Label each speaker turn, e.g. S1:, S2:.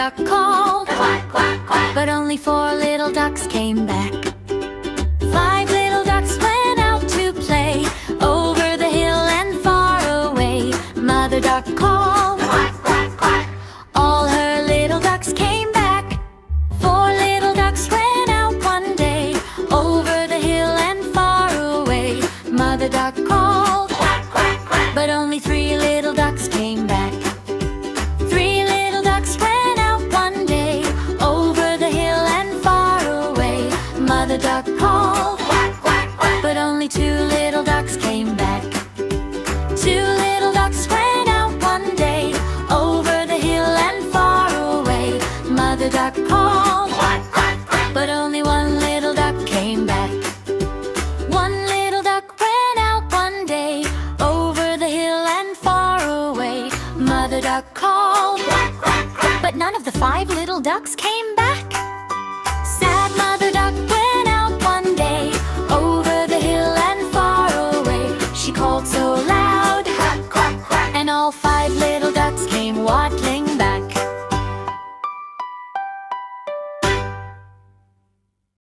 S1: duck called, quack, quack, quack, but only 4 little ducks came back. 5 little ducks went out to play over the hill and far away. Mother duck called, quack, quack, quack, all her little ducks came back. 4 little ducks ran out one day over the hill and far away. Mother duck called, quack, quack, quack, but only 3 little ducks came back. 3 little ducks ran out one day over the hill and far away. Mother duck called, quack, quack, quack, but only 2 little ducks came back. 2 little ducks ran out one day over the hill and far away. Mother duck called, quack, quack, quack, but only 1 little duck came back. 1 little duck ran out one day over the hill and far away. Mother duck called, quack, quack, quack, but none of the 5 little ducks came back. Sad mother duck went out one day over the hill and far away. She called so loud, quack, quack, quack, and all 5 little ducks came waddling